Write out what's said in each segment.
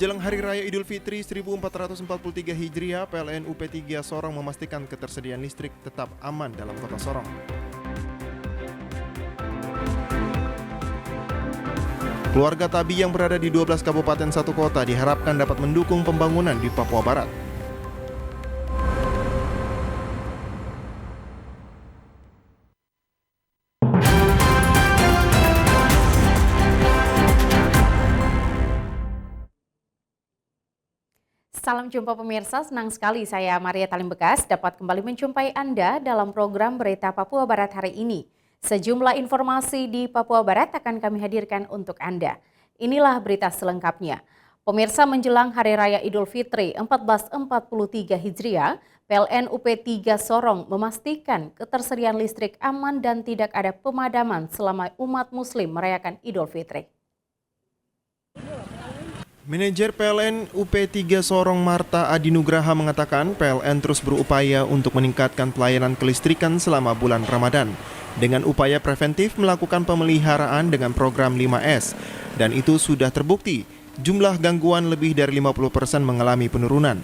Menjelang Hari Raya Idul Fitri 1443 Hijriah, PLN UP3 Sorong memastikan ketersediaan listrik tetap aman dalam kota Sorong. Keluarga Tabi yang berada di 12 kabupaten satu kota diharapkan dapat mendukung pembangunan di Papua Barat. Salam jumpa pemirsa, senang sekali saya Maria Talim Bekas dapat kembali menjumpai Anda dalam program Berita Papua Barat hari ini. Sejumlah informasi di Papua Barat akan kami hadirkan untuk Anda. Inilah berita selengkapnya. Pemirsa, menjelang Hari Raya Idul Fitri 1443 Hijriah, PLN UP3 Sorong memastikan ketersediaan listrik aman dan tidak ada pemadaman selama umat muslim merayakan Idul Fitri. Manajer PLN UP3 Sorong Marta Adinugraha mengatakan PLN terus berupaya untuk meningkatkan pelayanan kelistrikan selama bulan Ramadan dengan upaya preventif melakukan pemeliharaan dengan program 5S, dan itu sudah terbukti. Jumlah gangguan lebih dari 50% mengalami penurunan.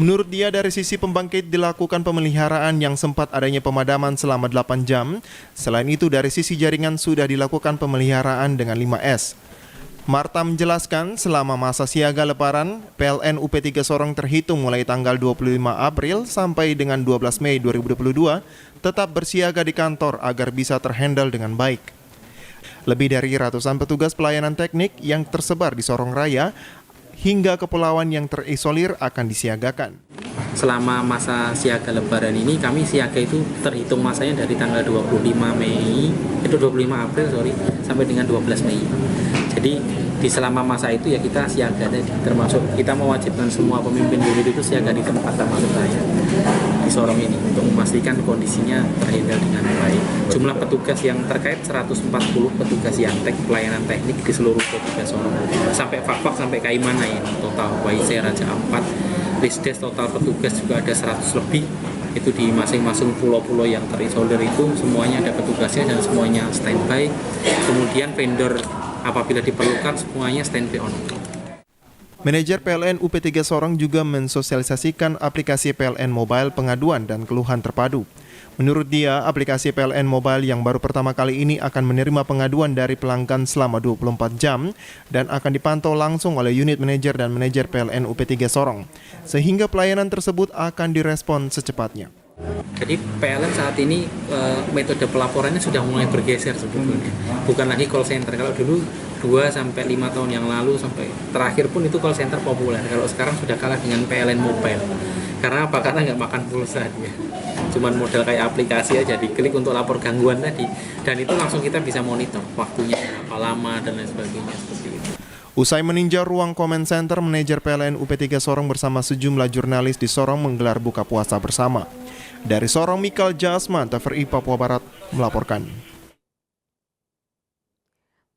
Menurut dia, dari sisi pembangkit dilakukan pemeliharaan yang sempat adanya pemadaman selama 8 jam. Selain itu, dari sisi jaringan sudah dilakukan pemeliharaan dengan 5S. Marta menjelaskan selama masa siaga lebaran, PLN UP3 Sorong terhitung mulai tanggal 25 April sampai dengan 12 Mei 2022 tetap bersiaga di kantor agar bisa terhandle dengan baik. Lebih dari ratusan petugas pelayanan teknik yang tersebar di Sorong Raya hingga kepulauan yang terisolir akan disiagakan. Selama masa siaga lebaran ini kami siaga itu terhitung masanya dari tanggal 25 April sampai dengan 12 Mei. Jadi di selama masa itu ya kita siaga, termasuk kita mewajibkan semua pemimpin unit itu siaga di tempat termasuk saya di Sorong ini untuk memastikan kondisinya terhandle dengan baik. Jumlah petugas yang terkait 140 petugas Yantek pelayanan teknik di seluruh P3 Sorong sampai Fakfak sampai Kaimana ini total Waisai Raja Ampat, Lisdes total petugas juga ada 100 lebih. Itu di masing-masing pulau-pulau yang terisolir itu semuanya ada petugasnya dan semuanya standby. Kemudian vendor apabila diperlukan semuanya standby on. Manajer PLN UP3 Sorong juga mensosialisasikan aplikasi PLN Mobile pengaduan dan keluhan terpadu. Menurut dia, aplikasi PLN Mobile yang baru pertama kali ini akan menerima pengaduan dari pelanggan selama 24 jam dan akan dipantau langsung oleh unit manajer dan manajer PLN UP3 Sorong, sehingga pelayanan tersebut akan direspon secepatnya. Jadi PLN saat ini metode pelaporannya sudah mulai bergeser sebetulnya. Bukan lagi call center. Kalau dulu 2-5 tahun yang lalu sampai terakhir pun itu call center populer. Kalau sekarang sudah kalah dengan PLN Mobile. Karena apa? Karena nggak makan pulsa dia. Cuman model kayak aplikasi aja, diklik untuk lapor gangguan tadi. Dan itu langsung kita bisa monitor waktunya berapa lama dan lain sebagainya seperti itu. Usai meninjau ruang comment center, manajer PLN UP3 Sorong bersama sejumlah jurnalis di Sorong menggelar buka puasa bersama. Dari Sorong, Mikal Jasman, TVRI Papua Barat melaporkan.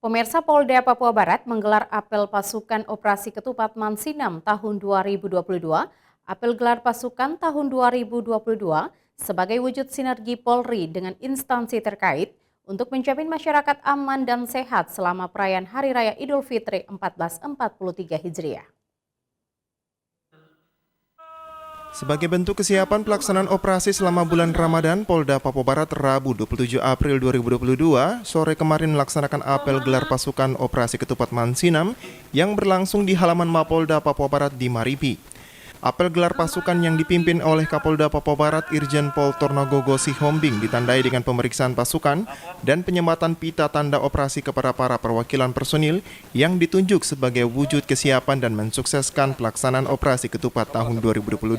Pemirsa, Polda Papua Barat menggelar apel pasukan operasi ketupat Mansinam tahun 2022. Apel gelar pasukan tahun 2022 sebagai wujud sinergi Polri dengan instansi terkait untuk menjamin masyarakat aman dan sehat selama perayaan Hari Raya Idul Fitri 1443 Hijriah. Sebagai bentuk kesiapan pelaksanaan operasi selama bulan Ramadan, Polda Papua Barat Rabu 27 April 2022 sore kemarin melaksanakan apel gelar pasukan operasi ketupat Mansinam yang berlangsung di halaman Mapolda Papua Barat di Maripi. Apel gelar pasukan yang dipimpin oleh Kapolda Papua Barat Irjen Pol Tornagogo Sihombing ditandai dengan pemeriksaan pasukan dan penyematan pita tanda operasi kepada para perwakilan personil yang ditunjuk sebagai wujud kesiapan dan mensukseskan pelaksanaan operasi ketupat tahun 2022.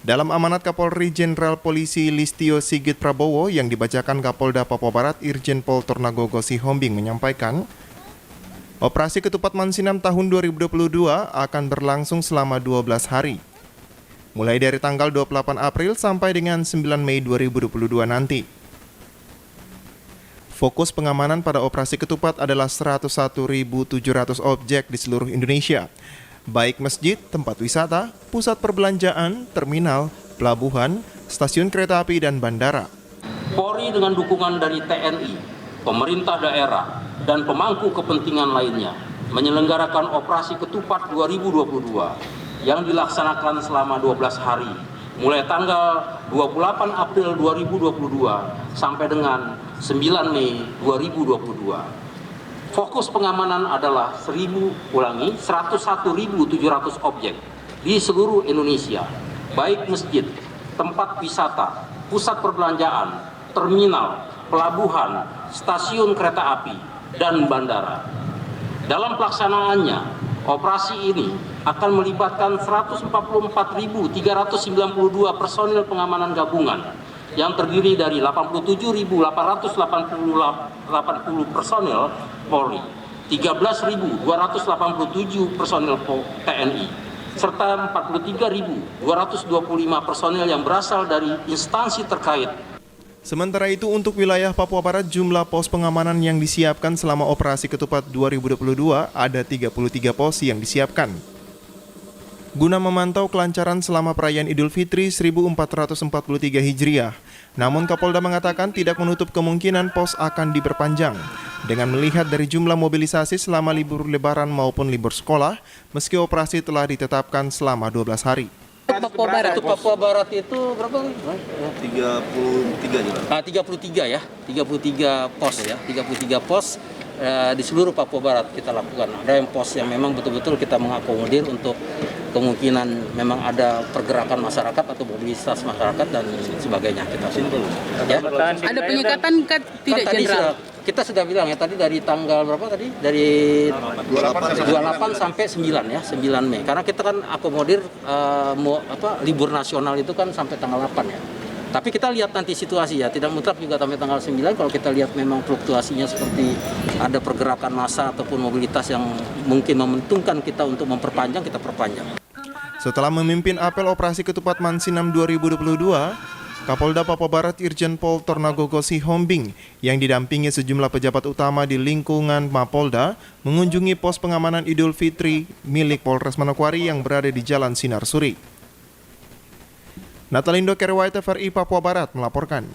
Dalam amanat Kapolri Jenderal Polisi Listio Sigit Prabowo yang dibacakan Kapolda Papua Barat, Irjen Pol Tornagogo Sihombing menyampaikan, operasi ketupat Mansinam tahun 2022 akan berlangsung selama 12 hari, mulai dari tanggal 28 April sampai dengan 9 Mei 2022 nanti. Fokus pengamanan pada operasi ketupat adalah 101.700 objek di seluruh Indonesia, baik masjid, tempat wisata, pusat perbelanjaan, terminal, pelabuhan, stasiun kereta api, dan bandara. Polri dengan dukungan dari TNI, pemerintah daerah, dan pemangku kepentingan lainnya menyelenggarakan operasi Ketupat 2022 yang dilaksanakan selama 12 hari mulai tanggal 28 April 2022 sampai dengan 9 Mei 2022. Fokus pengamanan adalah 101.700 objek di seluruh Indonesia, baik masjid, tempat wisata, pusat perbelanjaan, terminal, pelabuhan, stasiun kereta api, dan bandara. Dalam pelaksanaannya, operasi ini akan melibatkan 144.392 personil pengamanan gabungan yang terdiri dari 87.880 personil Polri, 13.287 personil TNI, serta 43.225 personil yang berasal dari instansi terkait. Sementara itu untuk wilayah Papua Barat jumlah pos pengamanan yang disiapkan selama operasi Ketupat 2022 ada 33 pos yang disiapkan. Guna memantau kelancaran selama perayaan Idul Fitri 1443 Hijriah. Namun Kapolda mengatakan tidak menutup kemungkinan pos akan diperpanjang. Dengan melihat dari jumlah mobilisasi selama libur lebaran maupun libur sekolah, meski operasi telah ditetapkan selama 12 hari. Papua Barat. Untuk Papua Barat itu berapa? 33 juga. 33 ya, 33 pos ya, 33 pos di seluruh Papua Barat kita lakukan. Ada yang pos yang memang betul-betul kita mengakomodir untuk kemungkinan memang ada pergerakan masyarakat atau mobilitas masyarakat dan sebagainya kita simpul. Ya. Ada penyekatan tidak Jenderal? Kita sudah bilang ya tadi dari tanggal berapa tadi? Dari 28 sampai 9 ya, 9 Mei. Karena kita kan akomodir libur nasional itu kan sampai tanggal 8 ya. Tapi kita lihat nanti situasi ya, tidak mutlak juga sampai tanggal 9 kalau kita lihat memang fluktuasinya seperti ada pergerakan massa ataupun mobilitas yang mungkin menguntungkan kita untuk memperpanjang, kita perpanjang. Setelah memimpin apel operasi Ketupat Mansinam 2022, Kapolda Papua Barat Irjen Pol Tornagogo Sihombing yang didampingi sejumlah pejabat utama di lingkungan Mapolda mengunjungi pos pengamanan Idul Fitri milik Polres Manokwari yang berada di Jalan Sinar Suri. Natalindo Kerwai TVRI Papua Barat melaporkan.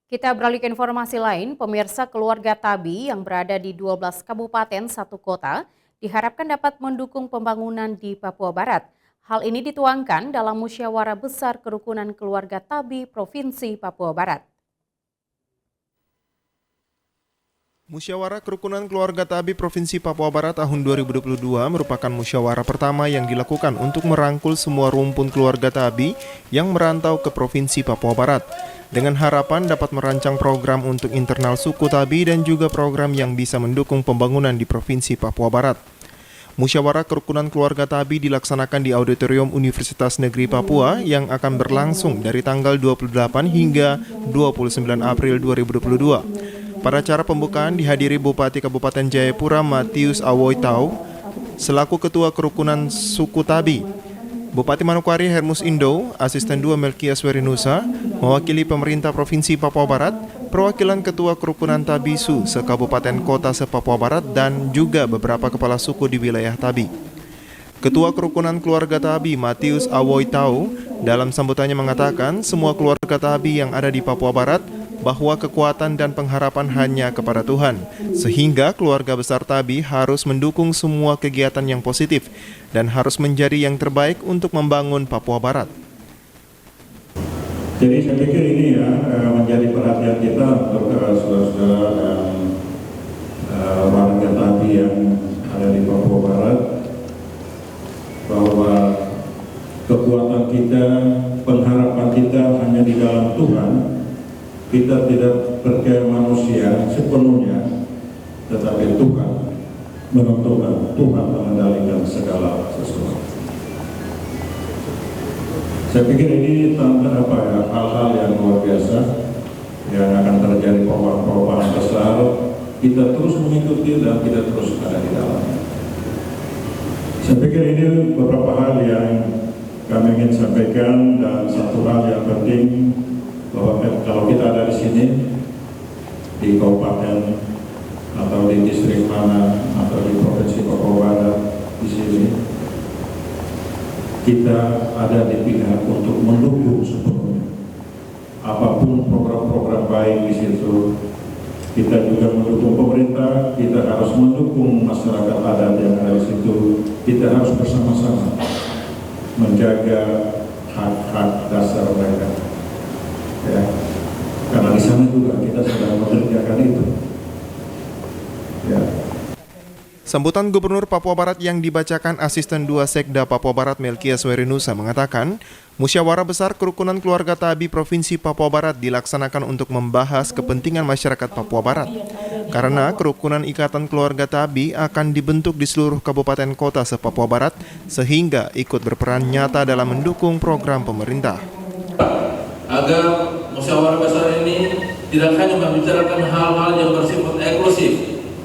Kita beralih ke informasi lain, pemirsa keluarga Tabi yang berada di 12 kabupaten 1 kota diharapkan dapat mendukung pembangunan di Papua Barat. Hal ini dituangkan dalam Musyawarah Besar Kerukunan Keluarga Tabi Provinsi Papua Barat. Musyawarah Kerukunan Keluarga Tabi Provinsi Papua Barat tahun 2022 merupakan musyawarah pertama yang dilakukan untuk merangkul semua rumpun keluarga Tabi yang merantau ke Provinsi Papua Barat, dengan harapan dapat merancang program untuk internal suku Tabi dan juga program yang bisa mendukung pembangunan di Provinsi Papua Barat. Musyawarah Kerukunan Keluarga Tabi dilaksanakan di Auditorium Universitas Negeri Papua yang akan berlangsung dari tanggal 28 hingga 29 April 2022. Pada acara pembukaan dihadiri Bupati Kabupaten Jayapura Matius Awoitau selaku Ketua Kerukunan Suku Tabi. Bupati Manokwari Hermus Indo, Asisten 2 Melkias Werinusa, mewakili pemerintah Provinsi Papua Barat, perwakilan Ketua Kerukunan Tabi Su se-Kabupaten Kota se-Papua Barat dan juga beberapa kepala suku di wilayah Tabi. Ketua Kerukunan Keluarga Tabi Matius Awoitau dalam sambutannya mengatakan semua keluarga Tabi yang ada di Papua Barat bahwa kekuatan dan pengharapan hanya kepada Tuhan, sehingga keluarga besar Tabi harus mendukung semua kegiatan yang positif dan harus menjadi yang terbaik untuk membangun Papua Barat. Jadi saya pikir ini ya menjadi perhatian kita untuk saudara-saudara dan warga Tabi yang ada di Papua Barat, bahwa kekuatan kita, pengharapan kita hanya di dalam Tuhan. Kita tidak percaya manusia sepenuhnya, tetapi Tuhan menentukan, Tuhan mengendalikan segala sesuatu. Saya pikir ini tanda hal-hal yang luar biasa yang akan terjadi, perubahan besar. Kita terus mengikuti dan kita terus ada di dalamnya. Saya pikir ini beberapa hal yang kami ingin sampaikan, dan satu hal yang penting bahwa kalau kita ada di sini di kabupaten atau di distrik mana atau di provinsi Papua Barat di sini, kita ada di pihak untuk mendukung sepenuhnya apapun program-program baik di situ Kita juga mendukung pemerintah, kita harus mendukung masyarakat adat yang ada di situ. Kita harus bersama-sama menjaga hak-hak dasar mereka. Ya. Karena di sana juga kita sedang mengerjakan itu. Ya. Sambutan Gubernur Papua Barat yang dibacakan Asisten 2 Sekda Papua Barat Melkias Werinusa mengatakan, musyawarah besar kerukunan keluarga Tabi Provinsi Papua Barat dilaksanakan untuk membahas kepentingan masyarakat Papua Barat. Karena kerukunan ikatan keluarga Tabi akan dibentuk di seluruh kabupaten kota se-Papua Barat, sehingga ikut berperan nyata dalam mendukung program pemerintah. Agar musyawarah besar ini tidak hanya membicarakan hal-hal yang bersifat eksklusif,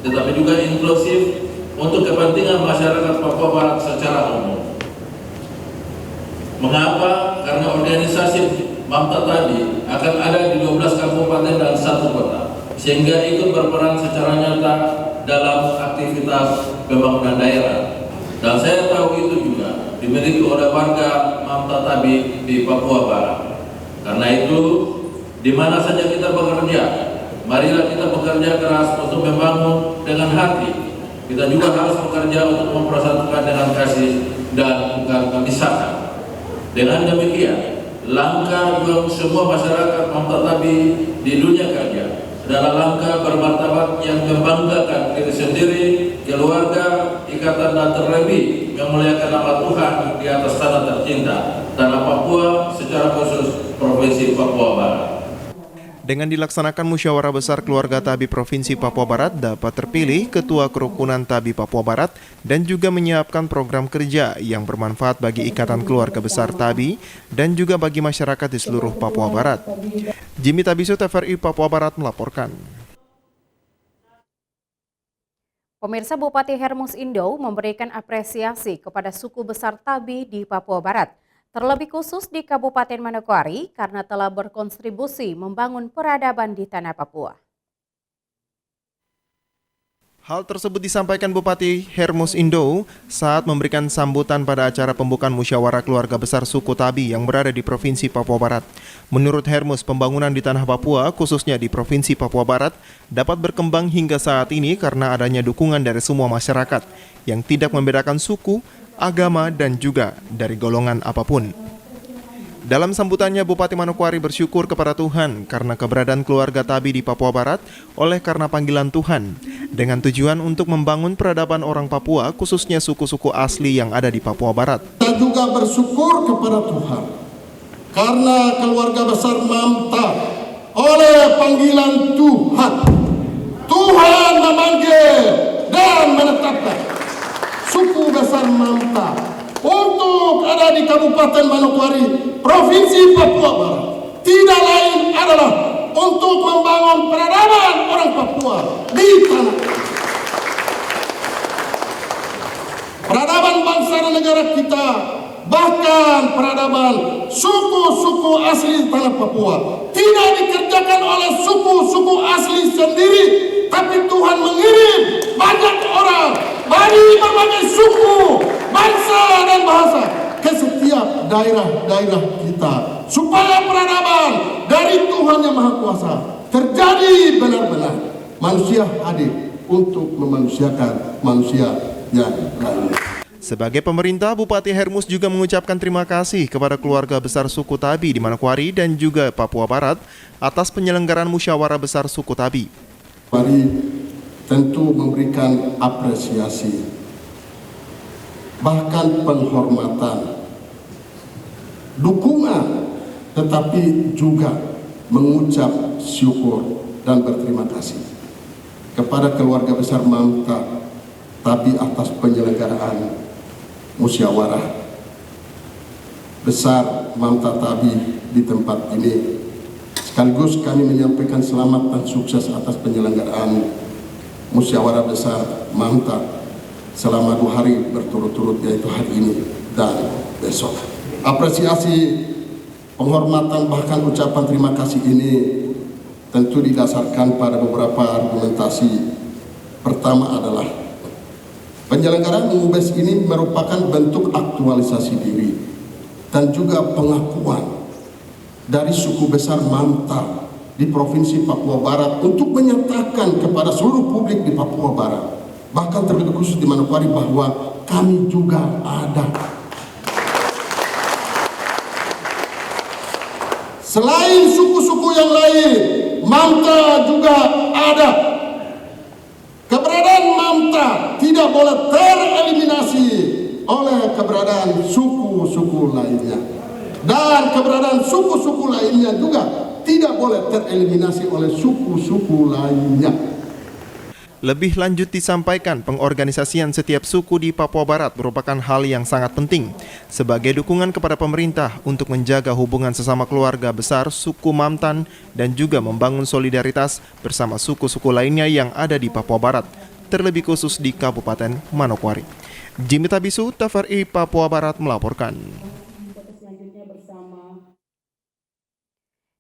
tetapi juga inklusif untuk kepentingan masyarakat Papua Barat secara umum. Mengapa? Karena organisasi MAMTA tadi akan ada di 12 kabupaten dan 1 kota, sehingga ikut berperan secara nyata dalam aktivitas pembangunan daerah. Dan saya tahu itu juga dimiliki oleh warga MAMTA tadi di Papua Barat. Karena itu, di mana saja kita bekerja, marilah kita bekerja keras untuk membangun dengan hati. Kita juga harus bekerja untuk mempersatukan dengan kasih dan bukan memisahkan. Dengan demikian, langkah semua masyarakat MAMTA Tabi di dunia kerja adalah langkah bermartabat yang membanggakan diri sendiri, keluarga, ikatan dan terlebih memuliakan nama Tuhan di atas tanah tercinta, tanah Papua secara khusus Provinsi Papua Barat. Dengan dilaksanakan musyawarah besar keluarga Tabi Provinsi Papua Barat, dapat terpilih Ketua Kerukunan Tabi Papua Barat dan juga menyiapkan program kerja yang bermanfaat bagi ikatan keluarga besar Tabi dan juga bagi masyarakat di seluruh Papua Barat. Jimmy Tabiso, TVRI Papua Barat melaporkan. Pemirsa, Bupati Hermus Indo memberikan apresiasi kepada suku besar Tabi di Papua Barat, terlebih khusus di Kabupaten Manokwari karena telah berkontribusi membangun peradaban di tanah Papua. Hal tersebut disampaikan Bupati Hermus Indo saat memberikan sambutan pada acara pembukaan musyawarah keluarga besar suku Tabi yang berada di Provinsi Papua Barat. Menurut Hermus, pembangunan di tanah Papua, khususnya di Provinsi Papua Barat, dapat berkembang hingga saat ini karena adanya dukungan dari semua masyarakat yang tidak membedakan suku, agama, dan juga dari golongan apapun. Dalam sambutannya, Bupati Manokwari bersyukur kepada Tuhan karena keberadaan keluarga Tabi di Papua Barat oleh karena panggilan Tuhan, dengan tujuan untuk membangun peradaban orang Papua, khususnya suku-suku asli yang ada di Papua Barat. Kita juga bersyukur kepada Tuhan karena keluarga besar MAMTA oleh panggilan Tuhan. Tuhan memanggil dan menetapkan suku besar MAMTA untuk ada di Kabupaten Manokwari, Provinsi Papua Barat. Tidak lain adalah untuk membangun peradaban orang Papua di tanah. Peradaban bangsa dan negara kita, bahkan peradaban suku-suku asli tanah Papua tidak dikerjakan oleh suku-suku asli sendiri, tapi Tuhan mengirim banyak orang dari berbagai suku, bangsa dan bahasa ke setiap daerah-daerah kita, supaya peradaban dari Tuhan Yang Maha Kuasa terjadi benar-benar. Manusia hadir untuk memanusiakan manusia yang lain. Sebagai pemerintah, Bupati Hermus juga mengucapkan terima kasih kepada keluarga besar suku Tabi di Manokwari dan juga Papua Barat atas penyelenggaraan musyawarah besar suku Tabi. Mari tentu memberikan apresiasi, bahkan penghormatan, dukungan, tetapi juga mengucap syukur dan berterima kasih kepada keluarga besar MAMTA Tabi atas penyelenggaraan musyawarah besar MAMTA Tabi di tempat ini. Sekaligus kami menyampaikan selamat dan sukses atas penyelenggaraan musyawarah besar MAMTA selama 2 hari berturut-turut, yaitu hari ini dan besok. Apresiasi, penghormatan, bahkan ucapan terima kasih ini tentu didasarkan pada beberapa argumentasi. Pertama adalah penyelenggaraan UBES ini merupakan bentuk aktualisasi diri dan juga pengakuan dari suku besar MAMTA di Provinsi Papua Barat untuk menyatakan kepada seluruh publik di Papua Barat, bahkan terlebih khusus di Manokwari, bahwa kami juga ada. Selain suku-suku yang lain, Mamta juga ada. Keberadaan Mamta tidak boleh tereliminasi oleh keberadaan suku-suku lainnya. Dan keberadaan suku-suku lainnya juga tidak boleh tereliminasi oleh suku-suku lainnya. Lebih lanjut disampaikan, pengorganisasian setiap suku di Papua Barat merupakan hal yang sangat penting sebagai dukungan kepada pemerintah untuk menjaga hubungan sesama keluarga besar suku Mamtan dan juga membangun solidaritas bersama suku-suku lainnya yang ada di Papua Barat, terlebih khusus di Kabupaten Manokwari. Jimmy Tabisu, TVRI Papua Barat melaporkan.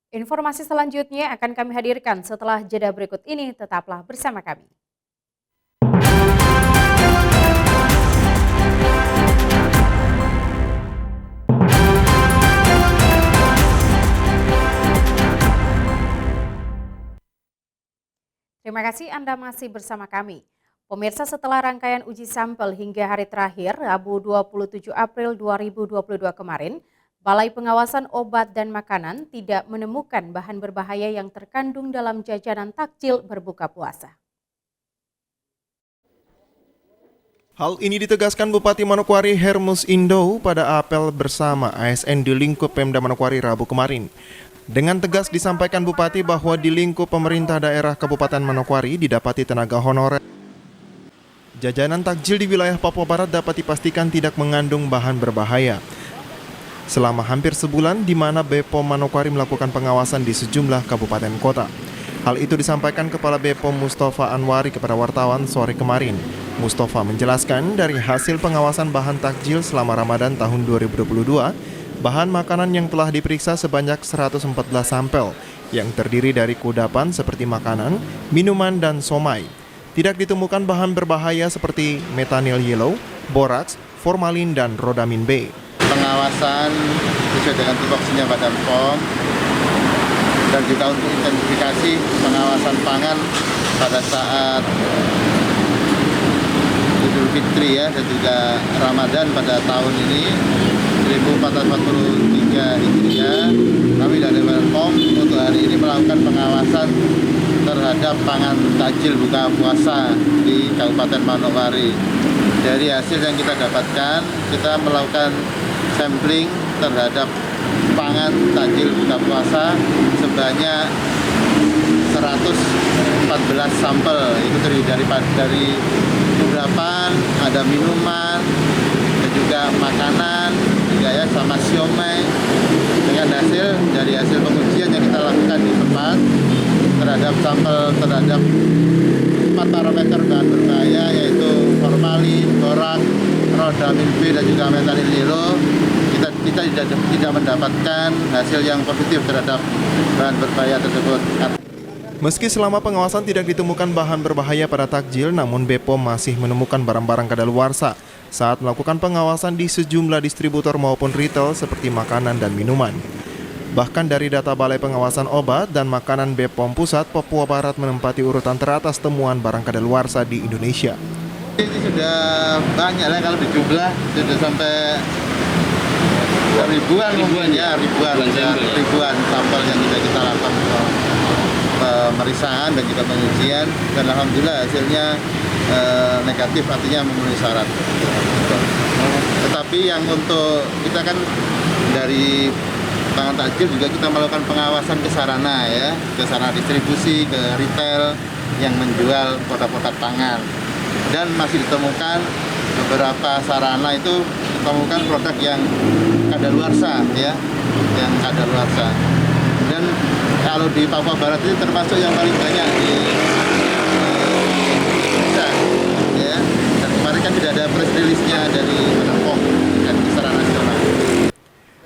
Informasi selanjutnya akan kami hadirkan setelah jeda berikut ini. Tetaplah bersama kami. Terima kasih Anda masih bersama kami. Pemirsa, setelah rangkaian uji sampel hingga hari terakhir, Rabu 27 April 2022 kemarin, Balai Pengawasan Obat dan Makanan tidak menemukan bahan berbahaya yang terkandung dalam jajanan takjil berbuka puasa. Hal ini ditegaskan Bupati Manokwari Hermus Indo pada apel bersama ASN di lingkup Pemda Manokwari Rabu kemarin. Dengan tegas disampaikan Bupati bahwa di lingkup pemerintah daerah Kabupaten Manokwari didapati tenaga honorer. Jajanan takjil di wilayah Papua Barat dapat dipastikan tidak mengandung bahan berbahaya. Selama hampir sebulan di mana BPOM Manokwari melakukan pengawasan di sejumlah kabupaten kota. Hal itu disampaikan Kepala BPOM Mustafa Anwari kepada wartawan sore kemarin. Mustafa menjelaskan dari hasil pengawasan bahan takjil selama Ramadan tahun 2022, bahan makanan yang telah diperiksa sebanyak 114 sampel yang terdiri dari kudapan seperti makanan, minuman, dan somai. Tidak ditemukan bahan berbahaya seperti metanil yellow, boraks, formalin, dan rodamin B. Pengawasan sesuai dengan tupoksinya Badan POM dan juga untuk intensifikasi pengawasan pangan pada saat Idul Fitri ya dan juga Ramadan pada tahun ini 1443 Hijriah. Kami dari Badan POM untuk hari ini melakukan pengawasan terhadap pangan takjil buka puasa di Kabupaten Manokwari. Dari hasil yang kita dapatkan, kita melakukan sampling terhadap pangan takjil buka puasa sebanyak 114 sampel. Itu terdiri dari kudapan, ada minuman, dan juga makanan, juga ya sama siomay. Dengan dari hasil pengujian yang kita lakukan di tempat terhadap sampel terhadap 4 parameter bahan berbahaya yaitu formalin, borak, rodamin B dan juga metanil yellow, kita tidak mendapatkan hasil yang positif terhadap bahan berbahaya tersebut. Meski selama pengawasan tidak ditemukan bahan berbahaya pada takjil, namun BPOM masih menemukan barang-barang kadaluarsa saat melakukan pengawasan di sejumlah distributor maupun retail seperti makanan dan minuman. Bahkan dari data Balai Pengawasan Obat dan Makanan BPOM Pusat, Papua Barat menempati urutan teratas temuan barang kadaluarsa di Indonesia. Ini sudah banyak lah kalau dijumlah, sudah sampai ribuan sampel yang kita lakukan pemeriksaan dan juga pengujian, dan alhamdulillah hasilnya negatif, artinya memenuhi syarat. Tetapi yang untuk kita kan dari pangan takjil juga kita melakukan pengawasan ke sarana ya, ke sarana distribusi, ke retail yang menjual produk-produk pangan. Dan masih ditemukan beberapa sarana itu ditemukan produk yang kadaluarsa ya, yang kadaluarsa. Dan kalau di Papua Barat ini termasuk yang paling banyak di Indonesia ya. Dan kemarin kan tidak ada press release-nya dari Badan POM dan secara nasional.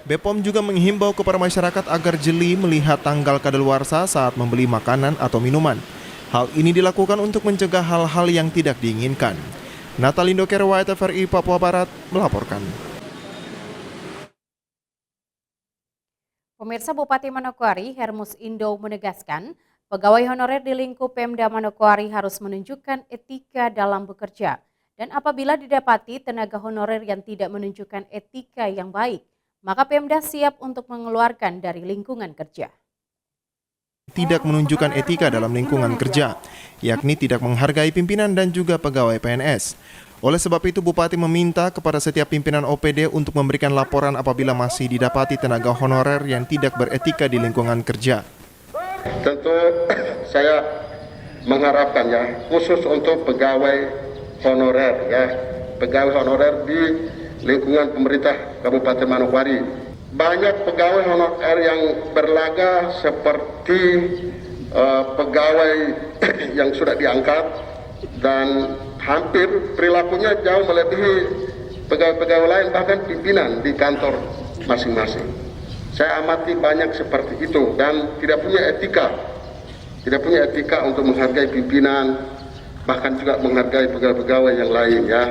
BPOM juga menghimbau kepada masyarakat agar jeli melihat tanggal kadaluarsa saat membeli makanan atau minuman. Hal ini dilakukan untuk mencegah hal-hal yang tidak diinginkan. Natalindo Kerwai, TVRI Papua Barat melaporkan. Pemirsa, Bupati Manokwari Hermus Indo menegaskan pegawai honorer di lingkup Pemda Manokwari harus menunjukkan etika dalam bekerja. Dan apabila didapati tenaga honorer yang tidak menunjukkan etika yang baik, maka Pemda siap untuk mengeluarkan dari lingkungan kerja. Tidak menunjukkan etika dalam lingkungan kerja, yakni tidak menghargai pimpinan dan juga pegawai PNS. Oleh sebab itu, Bupati meminta kepada setiap pimpinan OPD untuk memberikan laporan apabila masih didapati tenaga honorer yang tidak beretika di lingkungan kerja. Tentu saya mengharapkan ya, khusus untuk pegawai honorer ya, pegawai honorer di lingkungan pemerintah Kabupaten Manokwari. Banyak pegawai honorer yang berlaga seperti pegawai yang sudah diangkat dan hampir perilakunya jauh melebihi pegawai-pegawai lain, bahkan pimpinan di kantor masing-masing. Saya amati banyak seperti itu dan tidak punya etika untuk menghargai pimpinan, bahkan juga menghargai pegawai-pegawai yang lain ya.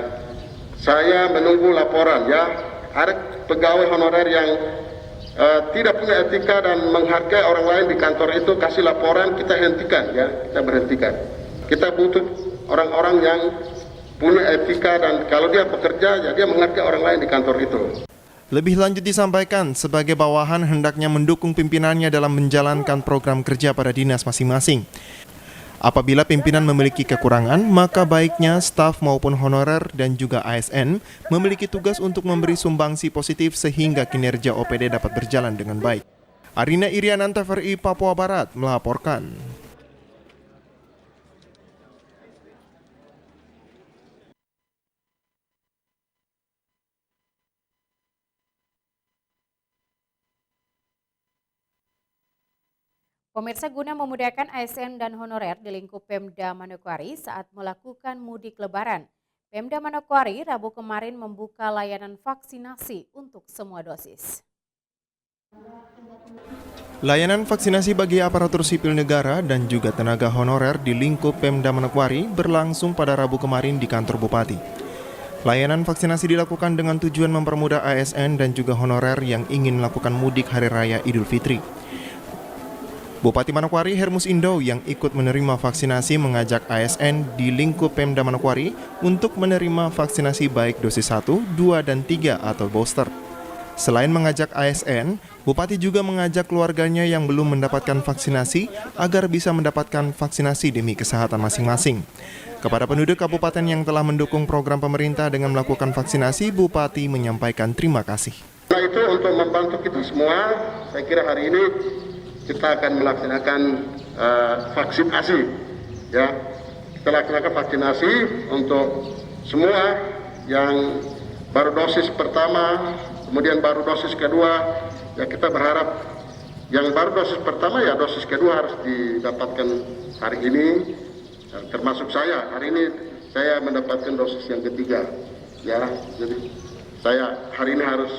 Saya menunggu laporan ya, ada pegawai honorer yang tidak punya etika dan menghargai orang lain di kantor itu, kasih laporan, kita hentikan ya, kita berhentikan. Kita butuh orang-orang yang punya etika dan kalau dia bekerja, ya dia menghargai orang lain di kantor itu. Lebih lanjut disampaikan, sebagai bawahan hendaknya mendukung pimpinannya dalam menjalankan program kerja pada dinas masing-masing. Apabila pimpinan memiliki kekurangan, maka baiknya staf maupun honorer dan juga ASN memiliki tugas untuk memberi sumbangsi positif sehingga kinerja OPD dapat berjalan dengan baik. Arina Irianan, TVRI Papua Barat melaporkan. Pemirsa, guna memudahkan ASN dan honorer di lingkup Pemda Manokwari saat melakukan mudik lebaran, Pemda Manokwari Rabu kemarin membuka layanan vaksinasi untuk semua dosis. Layanan vaksinasi bagi aparatur sipil negara dan juga tenaga honorer di lingkup Pemda Manokwari berlangsung pada Rabu kemarin di kantor Bupati. Layanan vaksinasi dilakukan dengan tujuan mempermudah ASN dan juga honorer yang ingin melakukan mudik Hari Raya Idul Fitri. Bupati Manokwari Hermus Indo yang ikut menerima vaksinasi mengajak ASN di lingkup Pemda Manokwari untuk menerima vaksinasi baik dosis 1, 2, dan 3 atau booster. Selain mengajak ASN, Bupati juga mengajak keluarganya yang belum mendapatkan vaksinasi agar bisa mendapatkan vaksinasi demi kesehatan masing-masing. Kepada penduduk kabupaten yang telah mendukung program pemerintah dengan melakukan vaksinasi, Bupati menyampaikan terima kasih. Nah itu untuk membantu kita semua, saya kira hari ini kita akan melaksanakan vaksinasi ya. Kita laksanakan vaksinasi untuk semua yang baru dosis pertama, kemudian baru dosis kedua. Ya kita berharap yang baru dosis pertama ya dosis kedua harus didapatkan hari ini, termasuk saya. Hari ini saya mendapatkan dosis yang ketiga ya. Jadi saya hari ini harus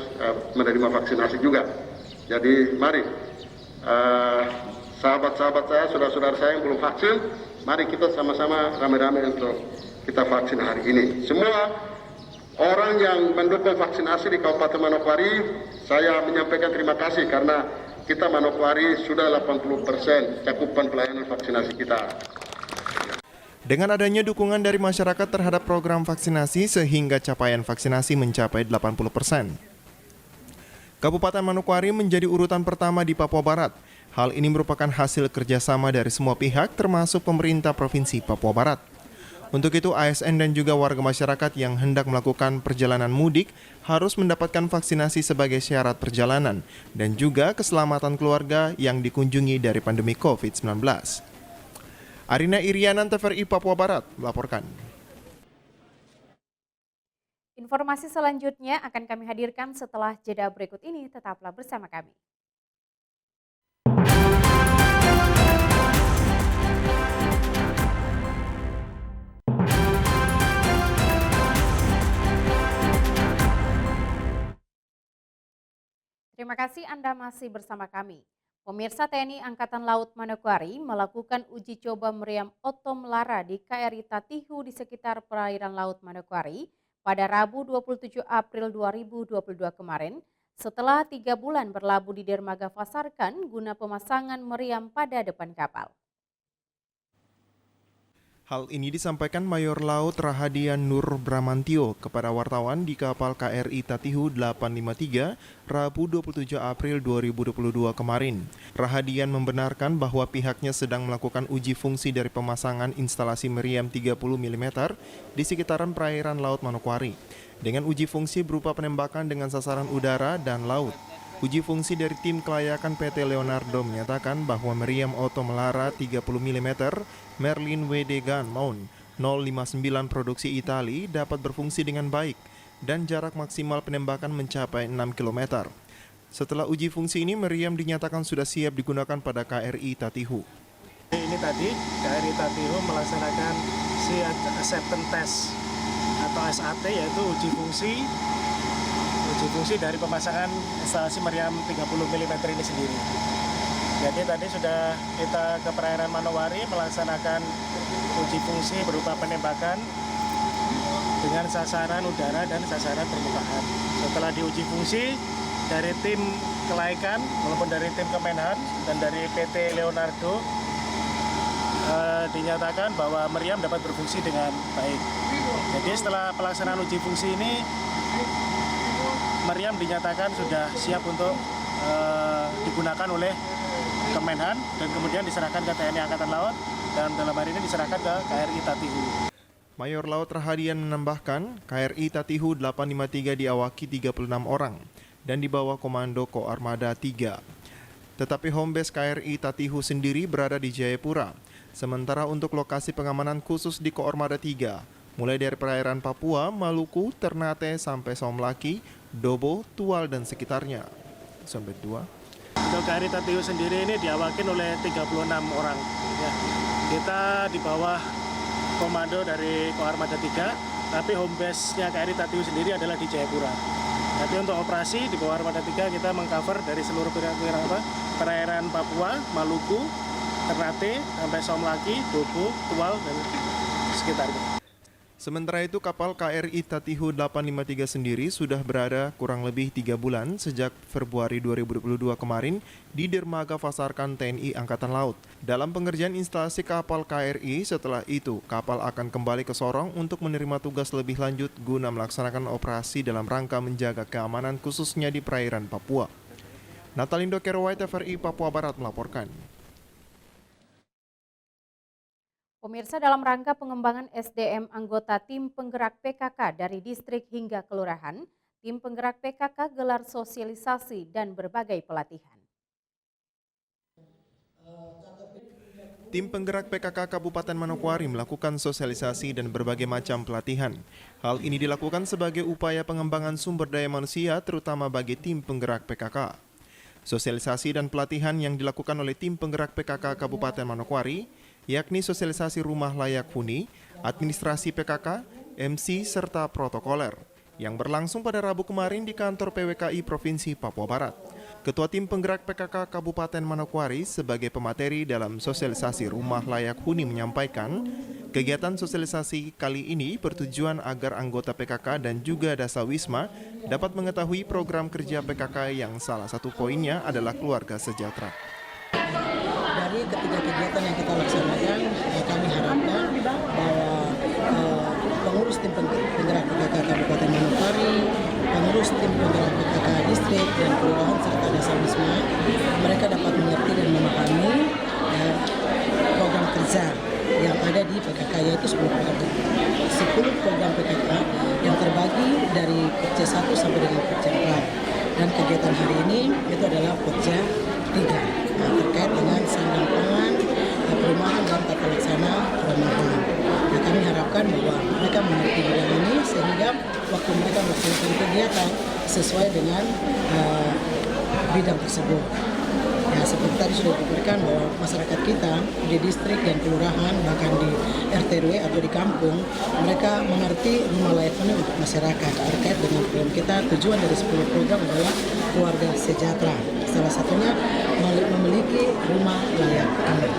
menerima vaksinasi juga. Jadi mari sahabat-sahabat saya, saudara-saudara saya yang belum vaksin, mari kita sama-sama rame-rame untuk kita vaksin hari ini. Semua orang yang mendukung vaksinasi di Kabupaten Manokwari, saya menyampaikan terima kasih karena kita Manokwari sudah 80% cakupan pelayanan vaksinasi kita. Dengan adanya dukungan dari masyarakat terhadap program vaksinasi sehingga capaian vaksinasi mencapai 80%. Kabupaten Manokwari menjadi urutan pertama di Papua Barat. Hal ini merupakan hasil kerjasama dari semua pihak termasuk pemerintah Provinsi Papua Barat. Untuk itu ASN dan juga warga masyarakat yang hendak melakukan perjalanan mudik harus mendapatkan vaksinasi sebagai syarat perjalanan dan juga keselamatan keluarga yang dikunjungi dari pandemi COVID-19. Arina Irianan, TVRI Papua Barat melaporkan. Informasi selanjutnya akan kami hadirkan setelah jeda berikut ini. Tetaplah bersama kami. Terima kasih Anda masih bersama kami. Pemirsa, TNI Angkatan Laut Manokwari melakukan uji coba meriam Otom Lara di KRI Tatihu di sekitar perairan Laut Manokwari pada Rabu 27 April 2022 kemarin setelah 3 bulan berlabuh di dermaga Fasarkan guna pemasangan meriam pada depan kapal. Hal ini disampaikan Mayor Laut Rahadian Nur Bramantio kepada wartawan di kapal KRI Tatihu 853 Rabu 27 April 2022 kemarin. Rahadian membenarkan bahwa pihaknya sedang melakukan uji fungsi dari pemasangan instalasi meriam 30 mm di sekitaran perairan Laut Manokwari, dengan uji fungsi berupa penembakan dengan sasaran udara dan laut. Uji fungsi dari tim kelayakan PT Leonardo menyatakan bahwa meriam Oto Melara 30 mm Merlin WD Gun Mount 059 produksi Itali dapat berfungsi dengan baik dan jarak maksimal penembakan mencapai 6 km. Setelah uji fungsi ini, meriam dinyatakan sudah siap digunakan pada KRI Tatihu. Ini tadi KRI Tatihu melaksanakan acceptance test atau SAT, yaitu uji fungsi dari pemasangan instalasi meriam 30 mm ini sendiri. Jadi tadi sudah kita ke perairan Manowari melaksanakan uji fungsi berupa penembakan dengan sasaran udara dan sasaran permukaan. Setelah diuji fungsi dari tim kelaikan maupun dari tim Kemenhan dan dari PT Leonardo, dinyatakan bahwa meriam dapat berfungsi dengan baik. Jadi setelah pelaksanaan uji fungsi ini, meriam dinyatakan sudah siap untuk digunakan oleh Kemenhan dan kemudian diserahkan ke TNI Angkatan Laut dan dalam hari ini diserahkan ke KRI Tatihu. Mayor Laut Rahadian menambahkan, KRI Tatihu 853 diawaki 36 orang dan di bawah komando Koarmada 3. Tetapi home base KRI Tatihu sendiri berada di Jayapura. Sementara untuk lokasi pengamanan khusus di Koarmada 3, mulai dari perairan Papua, Maluku, Ternate sampai Somlaki, Dobo, Tual dan sekitarnya. Sampai 2. Untuk KRI Tatihu sendiri ini diawakin oleh 36 orang. Ya. Kita di bawah komando dari Koarmada 3, tapi home base-nya KRI Tatihu sendiri adalah di Jayapura. Tapi untuk operasi di Koarmada 3 kita mengcover dari seluruh perairan Papua, Maluku, Ternate, sampai Somlaki, Dobo, Tual dan sekitarnya. Sementara itu, kapal KRI Tatihu 853 sendiri sudah berada kurang lebih 3 bulan sejak Februari 2022 kemarin di dermaga Fasarkan TNI Angkatan Laut. Dalam pengerjaan instalasi kapal KRI, setelah itu kapal akan kembali ke Sorong untuk menerima tugas lebih lanjut guna melaksanakan operasi dalam rangka menjaga keamanan khususnya di perairan Papua. Natalindo Kerwai, TVRI Papua Barat melaporkan. Pemirsa, dalam rangka pengembangan SDM anggota tim penggerak PKK dari distrik hingga kelurahan, tim penggerak PKK gelar sosialisasi dan berbagai pelatihan. Tim penggerak PKK Kabupaten Manokwari melakukan sosialisasi dan berbagai macam pelatihan. Hal ini dilakukan sebagai upaya pengembangan sumber daya manusia terutama bagi tim penggerak PKK. Sosialisasi dan pelatihan yang dilakukan oleh tim penggerak PKK Kabupaten Manokwari yakni sosialisasi rumah layak huni, administrasi PKK, MC, serta protokoler, yang berlangsung pada Rabu kemarin di kantor PWKI Provinsi Papua Barat. Ketua tim penggerak PKK Kabupaten Manokwari sebagai pemateri dalam sosialisasi rumah layak huni menyampaikan, kegiatan sosialisasi kali ini bertujuan agar anggota PKK dan juga Dasawisma dapat mengetahui program kerja PKK yang salah satu poinnya adalah keluarga sejahtera. Dari ketiga kegiatan yang kita laksanakan, kami harapkan bahwa pengurus tim penggerak PKK Kabupaten Manokwari, pengurus tim penggerak PKK distrik dan kelurahan serta Dasawisma, mereka dapat mengerti dan memahami program kerja yang ada di PKK, yaitu 10 program PKK yang terbagi dari Pokja 1 sampai dengan Pokja 4. Dan kegiatan hari ini itu adalah Pokja 3. Terkait dengan sandang pangan, perumahan dan tata laksana perumahan. Nah, kami harapkan bahwa mereka mengerti bidang ini sehingga waktu mereka melakukan kegiatan sesuai dengan bidang tersebut. Nah, seperti tadi sudah diberikan bahwa masyarakat kita di distrik dan kelurahan bahkan di RT/RW atau di kampung, mereka mengerti rumah layak huni untuk masyarakat. Terkait dengan program kita, tujuan dari 10 program adalah keluarga sejahtera. Salah satunya memiliki rumah layak huni.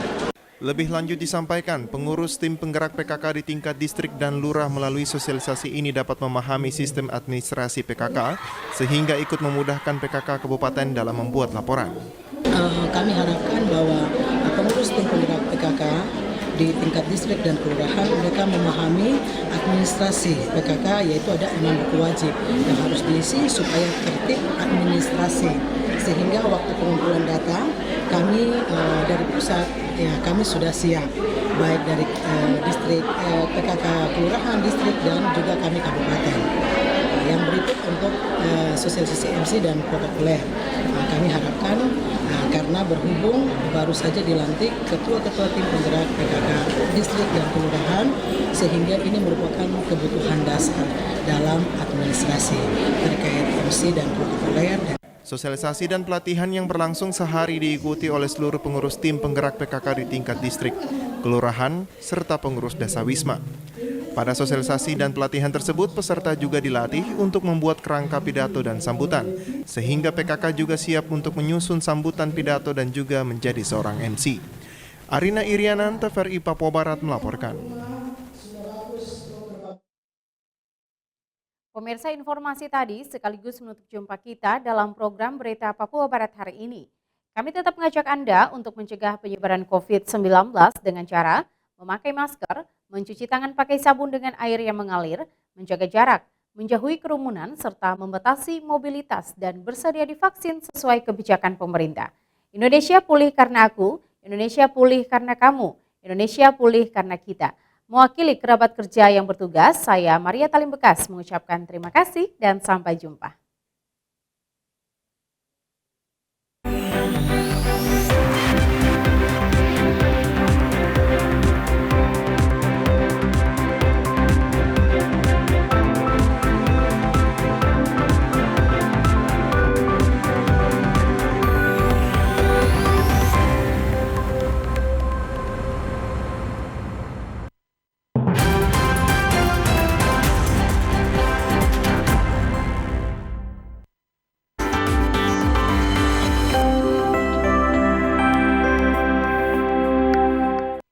Lebih lanjut disampaikan, pengurus tim penggerak PKK di tingkat distrik dan lurah melalui sosialisasi ini dapat memahami sistem administrasi PKK sehingga ikut memudahkan PKK kabupaten dalam membuat laporan. Kami harapkan bahwa pengurus tim penggerak PKK di tingkat distrik dan kelurahan mereka memahami administrasi PKK, yaitu ada 6 buku wajib yang harus diisi supaya tertib administrasi, sehingga waktu pengumpulan data kami dari pusat ya kami sudah siap, baik dari distrik PKK kelurahan, distrik dan juga kami kabupaten. Yang berikut untuk sosialisasi MC dan protokoler. Kami harapkan karena berhubung baru saja dilantik ketua-ketua tim penggerak PKK distrik dan kelurahan, sehingga ini merupakan kebutuhan dasar dalam administrasi terkait MC dan protokoler. Sosialisasi dan pelatihan yang berlangsung sehari diikuti oleh seluruh pengurus tim penggerak PKK di tingkat distrik, kelurahan, serta pengurus Dasawisma. Pada sosialisasi dan pelatihan tersebut, peserta juga dilatih untuk membuat kerangka pidato dan sambutan, sehingga PKK juga siap untuk menyusun sambutan pidato dan juga menjadi seorang MC. Arina Irianan, TVRI Papua Barat melaporkan. Pemirsa, informasi tadi sekaligus menutup jumpa kita dalam program Berita Papua Barat hari ini. Kami tetap mengajak Anda untuk mencegah penyebaran COVID-19 dengan cara memakai masker, mencuci tangan pakai sabun dengan air yang mengalir, menjaga jarak, menjauhi kerumunan, serta membatasi mobilitas dan bersedia divaksin sesuai kebijakan pemerintah. Indonesia pulih karena aku, Indonesia pulih karena kamu, Indonesia pulih karena kita. Mewakili kerabat kerja yang bertugas, saya Maria Talim Bekas mengucapkan terima kasih dan sampai jumpa.